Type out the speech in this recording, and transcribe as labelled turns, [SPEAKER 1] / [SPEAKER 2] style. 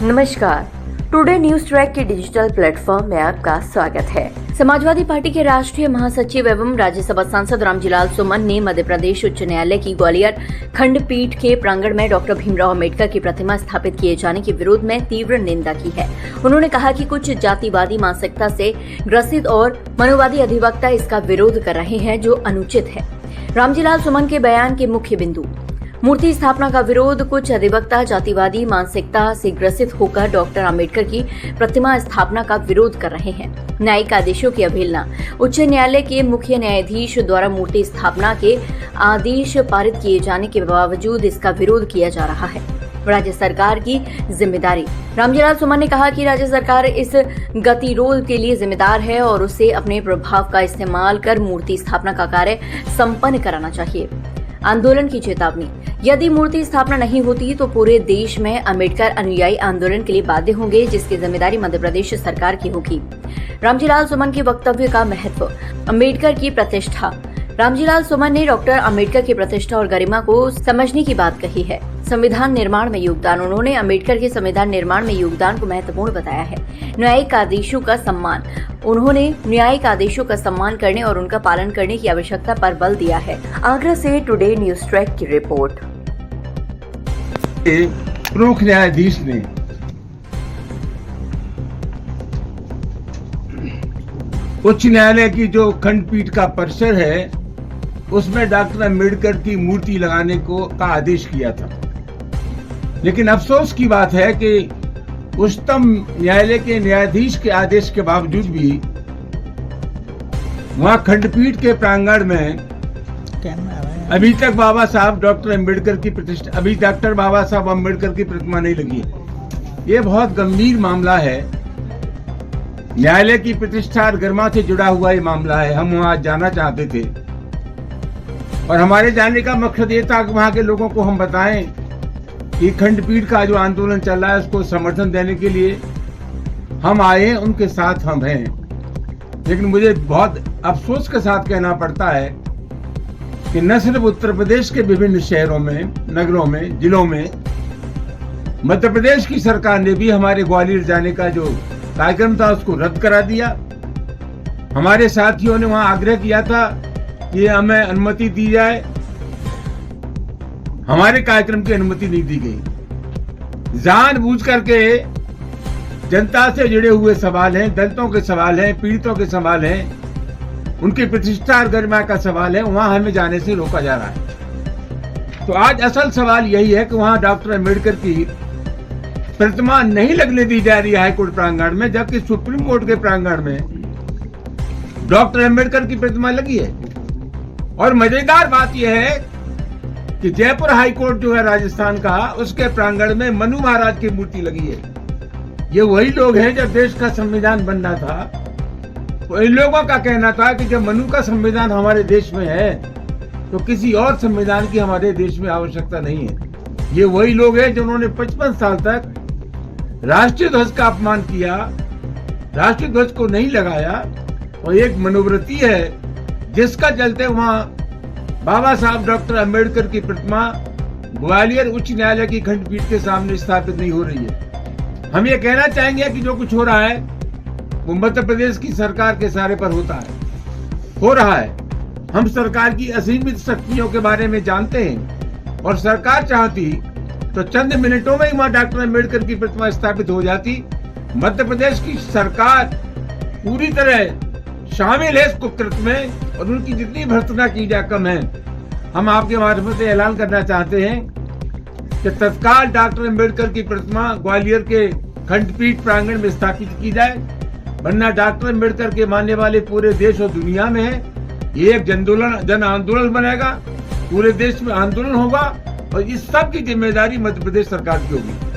[SPEAKER 1] नमस्कार, today news track के digital platform में आपका स्वागत है। समाजवादी पार्टी के राष्ट्रीय महासचिव एवं राज्यसभा सांसद रामजीलाल सुमन ने मध्य प्रदेश उच्च न्यायालय की ग्वालियर खंडपीठ के प्रांगण में डॉक्टर भीमराव अम्बेडकर की प्रतिमा स्थापित किए जाने के विरोध में तीव्र निंदा की है। उन्होंने कहा कि कुछ जातिवादी मानसिकता से ग्रसित और मनोवादी अधिवक्ता इसका विरोध कर रहे हैं, जो अनुचित है। रामजीलाल सुमन के बयान के मुख्य बिंदु: मूर्ति स्थापना का विरोध। कुछ अधिवक्ता जातिवादी मानसिकता से ग्रसित होकर डॉक्टर अंबेडकर की प्रतिमा स्थापना का विरोध कर रहे हैं। न्यायिक आदेशों की अवहेलना। उच्च न्यायालय के मुख्य न्यायाधीश द्वारा मूर्ति स्थापना के आदेश पारित किए जाने के बावजूद इसका विरोध किया जा रहा है। राज्य सरकार की जिम्मेदारी। रामजीलाल सुमन ने कहा कि राज्य सरकार इस गतिरोध के लिए जिम्मेदार है और उसे अपने प्रभाव का इस्तेमाल कर मूर्ति स्थापना का कार्य संपन्न कराना चाहिए। आंदोलन की चेतावनी। यदि मूर्ति स्थापना नहीं होती तो पूरे देश में अंबेडकर अनुयायी आंदोलन के लिए बाध्य होंगे, जिसकी जिम्मेदारी मध्य प्रदेश सरकार की होगी। रामजीलाल सुमन के वक्तव्य का महत्व। अंबेडकर की प्रतिष्ठा। रामजीलाल सुमन ने डॉक्टर अंबेडकर की प्रतिष्ठा और गरिमा को समझने की बात कही है। संविधान निर्माण में योगदान। उन्होंने अंबेडकर के संविधान निर्माण में योगदान को महत्वपूर्ण बताया है। न्यायिक आदेशों का सम्मान। उन्होंने न्यायिक आदेशों का सम्मान करने और उनका पालन करने की आवश्यकता पर बल दिया है। आगरा से टुडे न्यूज ट्रैक की रिपोर्ट।
[SPEAKER 2] प्रमुख न्यायाधीश ने उच्च न्यायालय की जो खंडपीठ का परिसर है उसमें डॉक्टर अंबेडकर की मूर्ति लगाने का आदेश किया था, लेकिन अफसोस की बात है कि उच्चतम न्यायालय के न्यायाधीश के आदेश के बावजूद भी वहां खंडपीठ के प्रांगण में अभी तक बाबा साहब डॉक्टर अंबेडकर की प्रतिष्ठा अभी डॉक्टर बाबा साहब अंबेडकर की प्रतिमा नहीं लगी है। ये बहुत गंभीर मामला है। न्यायालय की प्रतिष्ठा और गरिमा से जुड़ा हुआ ये मामला है। हम वहां जाना चाहते थे और हमारे जाने का मकसद ये था कि वहां के लोगों को हम बताएं कि खंडपीठ का जो आंदोलन चल रहा है उसको समर्थन देने के लिए हम आए, उनके साथ हम हैं। लेकिन मुझे बहुत अफसोस के साथ कहना पड़ता है कि न सिर्फ उत्तर प्रदेश के विभिन्न शहरों में, नगरों में, जिलों में, मध्य प्रदेश की सरकार ने भी हमारे ग्वालियर जाने का जो कार्यक्रम था उसको रद्द करा दिया। हमारे साथियों ने वहां आग्रह किया था कि हमें अनुमति दी जाए, हमारे कार्यक्रम की अनुमति नहीं दी गई। जानबूझ करके जनता से जुड़े हुए सवाल हैं, दलितों के सवाल हैं, पीड़ितों के सवाल हैं, उनकी प्रतिष्ठा और गरिमा का सवाल है, वहां हमें जाने से रोका जा रहा है। तो आज असल सवाल यही है कि वहां डॉक्टर अंबेडकर की प्रतिमा नहीं लगने दी जा रही है हाईकोर्ट प्रांगण में, जबकि सुप्रीम कोर्ट के प्रांगण में डॉक्टर अंबेडकर की प्रतिमा लगी है। और मजेदार बात यह है कि जयपुर हाईकोर्ट जो है राजस्थान का, उसके प्रांगण में मनु महाराज की मूर्ति लगी है। ये वही लोग हैं जब देश का संविधान बनना था तो इन लोगों का कहना था कि जब मनु का संविधान हमारे देश में है तो किसी और संविधान की हमारे देश में आवश्यकता नहीं है। ये वही लोग हैं जिन्होंने 55 साल तक राष्ट्रीय ध्वज का अपमान किया, राष्ट्रीय ध्वज को नहीं लगाया, और एक मनोवृत्ति है जिसका चलते वहां बाबा साहब डॉक्टर अंबेडकर की प्रतिमा ग्वालियर उच्च न्यायालय की खंडपीठ के सामने स्थापित नहीं हो रही है। हम ये कहना चाहेंगे कि जो कुछ हो रहा है वो मध्य प्रदेश की सरकार के सहारे पर हो रहा है। हम सरकार की असीमित शक्तियों के बारे में जानते हैं और सरकार चाहती तो चंद मिनटों में ही वहां डॉक्टर अंबेडकर की प्रतिमा स्थापित हो जाती। मध्य प्रदेश की सरकार पूरी तरह शामिल है इस कुकृत्य में और उनकी जितनी भर्त्सना की जाए कम है। हम आपके माध्यम से ऐलान करना चाहते हैं कि तत्काल डॉक्टर अंबेडकर की प्रतिमा ग्वालियर के खंडपीठ प्रांगण में स्थापित की जाए, वरना डॉक्टर अंबेडकर के मानने वाले पूरे देश और दुनिया में है। ये एक जन आंदोलन बनेगा, पूरे देश में आंदोलन होगा और इस सब की जिम्मेदारी मध्य प्रदेश सरकार की होगी।